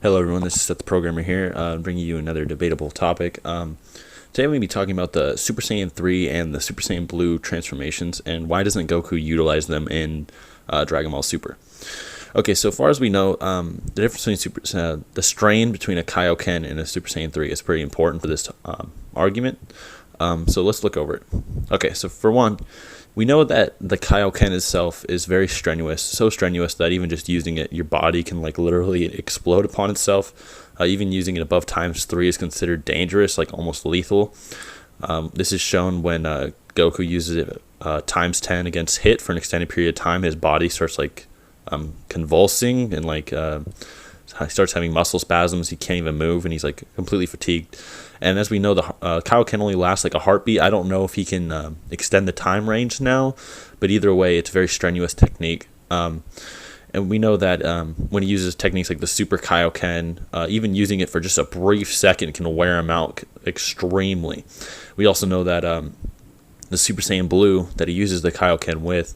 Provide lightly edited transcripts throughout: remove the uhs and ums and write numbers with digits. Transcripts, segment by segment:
Hello everyone, this is Seth the Programmer here, bringing you another debatable topic. Today I'm going to be talking about the Super Saiyan 3 and the Super Saiyan Blue transformations, and why doesn't Goku utilize them in Dragon Ball Super. Okay, so far as we know, the difference between the strain between a Kaioken and a Super Saiyan 3 is pretty important for this argument, so let's look over it. Okay, so for one, we know that the Kaioken itself is very strenuous, so strenuous that even just using it, your body can like literally explode upon itself. Even using it above ×3 is considered dangerous, like almost lethal. This is shown when Goku uses it ×10 against Hit for an extended period of time. His body starts like convulsing and like he starts having muscle spasms. He can't even move, and he's like completely fatigued. And as we know, the Kaioken only lasts like a heartbeat. I don't know if he can extend the time range now, but either way, it's a very strenuous technique. And we know that when he uses techniques like the Super Kaioken, even using it for just a brief second can wear him out extremely. We also know that the Super Saiyan Blue that he uses the Kaioken with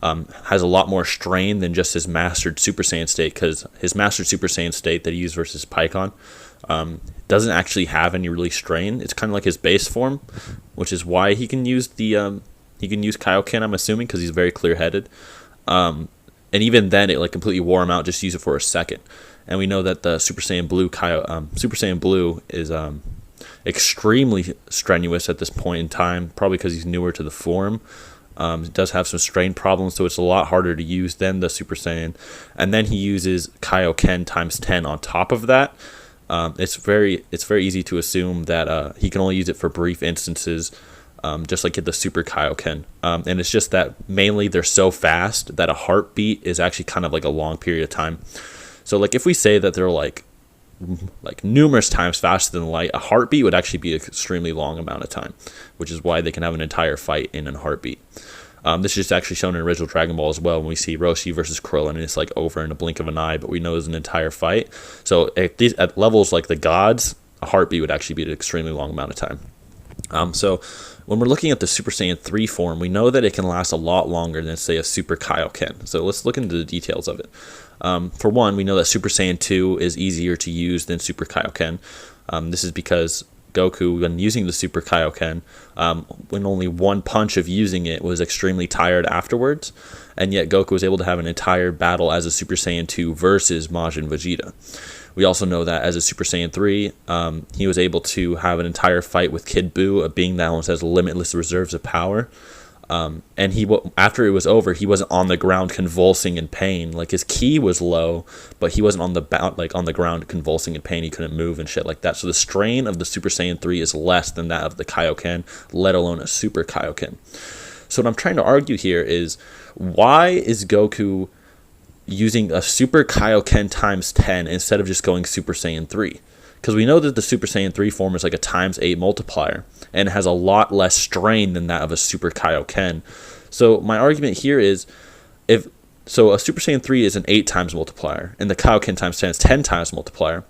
has a lot more strain than just his mastered Super Saiyan state, because his mastered Super Saiyan state that he used versus Pikkon doesn't actually have any really strain. It's kind of like his base form, which is why he can use the Kaioken, I'm assuming, because he's very clear-headed. And even then, it like completely wore him out. Just use it for a second. And we know that the Super Saiyan Blue is extremely strenuous at this point in time, probably because he's newer to the form. It does have some strain problems, so it's a lot harder to use than the Super Saiyan. And then he uses Kaioken ×10 on top of that. It's very easy to assume that he can only use it for brief instances, just like the Super Kaioken. And it's just that mainly they're so fast that a heartbeat is actually kind of like a long period of time. So like if we say that they're like numerous times faster than light, a heartbeat would actually be an extremely long amount of time, which is why they can have an entire fight in a heartbeat. This is actually shown in original Dragon Ball as well, when we see Roshi versus Krillin, and it's like over in a blink of an eye, but we know it's an entire fight. So at levels like the gods, a heartbeat would actually be an extremely long amount of time. So when we're looking at the Super Saiyan 3 form, we know that it can last a lot longer than, say, a Super Kaioken. So let's look into the details of it. For one, we know that Super Saiyan 2 is easier to use than Super Kaioken. This is because Goku, when using the Super Kaioken, when only one punch of using it, was extremely tired afterwards, and yet Goku was able to have an entire battle as a Super Saiyan 2 versus Majin Vegeta. We also know that as a Super Saiyan 3, he was able to have an entire fight with Kid Buu, a being that almost has limitless reserves of power. And after it was over, he wasn't on the ground convulsing in pain. Like, his ki was low, but he wasn't on the ground convulsing in pain. He couldn't move and shit like that. So the strain of the Super Saiyan 3 is less than that of the Kaioken, let alone a Super Kaioken. So what I'm trying to argue here is, why is Goku using a Super Kaioken ×10 instead of just going Super Saiyan 3? Because we know that the Super Saiyan 3 form is like a ×8 multiplier, and it has a lot less strain than that of a Super Kaioken. So my argument here is, a Super Saiyan 3 is an 8 times multiplier, and the Kaioken ×10 is 10 times multiplier.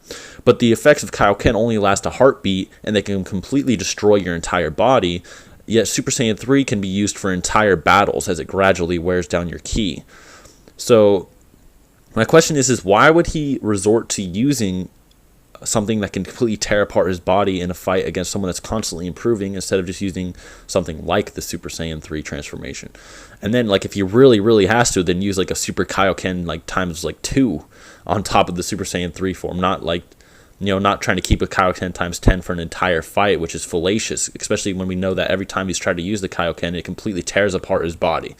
But the effects of Kaioken only last a heartbeat, and they can completely destroy your entire body. Yet Super Saiyan 3 can be used for entire battles as it gradually wears down your ki. So my question is why would he resort to using something that can completely tear apart his body in a fight against someone that's constantly improving, instead of just using something like the Super Saiyan 3 transformation? And then, like, if he really, really has to, then use like a Super Kaioken like ×2 on top of the Super Saiyan 3 form. Not like, not trying to keep a Kaioken ×10 for an entire fight, which is fallacious, especially when we know that every time he's tried to use the Kaioken, it completely tears apart his body.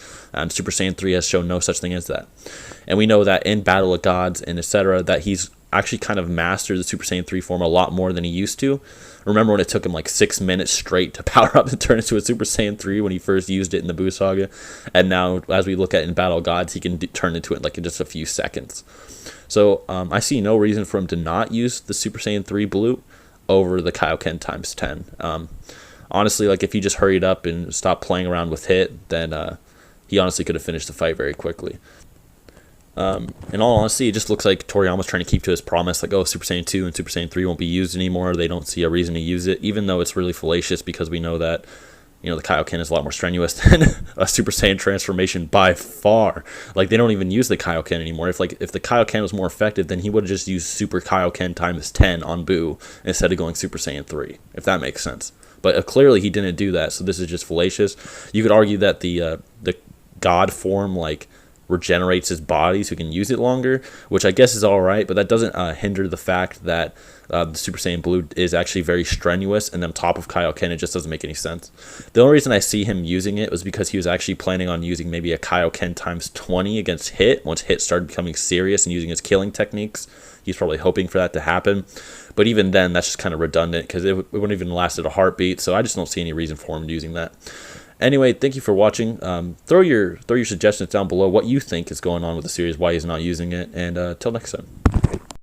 Super Saiyan 3 has shown no such thing as that. And we know that in Battle of Gods and etc., that he's actually kind of mastered the Super Saiyan 3 form a lot more than he used to. Remember when it took him like 6 minutes straight to power up and turn into a Super Saiyan 3 when he first used it in the Buu Saga? And now, as we look at in Battle of Gods, he can turn into it like in just a few seconds. So I see no reason for him to not use the Super Saiyan 3 Blue over the Kaioken ×10. Honestly, like, if he just hurried up and stopped playing around with Hit, then he honestly could have finished the fight very quickly. In all honesty, it just looks like Toriyama's trying to keep to his promise, like, oh, Super Saiyan 2 and Super Saiyan 3 won't be used anymore. They don't see a reason to use it, even though it's really fallacious, because we know that the Kaioken is a lot more strenuous than a Super Saiyan transformation by far. Like, they don't even use the Kaioken anymore. If the Kaioken was more effective, then he would have just used Super Kaioken times 10 on Buu instead of going Super Saiyan 3, if that makes sense. But clearly he didn't do that, so this is just fallacious. You could argue that the God form, like, regenerates his body so he can use it longer, which I guess is alright, but that doesn't hinder the fact that the Super Saiyan Blue is actually very strenuous, and on top of Kaioken, it just doesn't make any sense. The only reason I see him using it was because he was actually planning on using maybe a Kaioken times 20 against Hit, once Hit started becoming serious and using his killing techniques. He's probably hoping for that to happen, but even then, that's just kind of redundant, because it wouldn't even lasted a heartbeat, so I just don't see any reason for him using that. Anyway, thank you for watching. Throw your suggestions down below, what you think is going on with the series, why he's not using it, and till next time.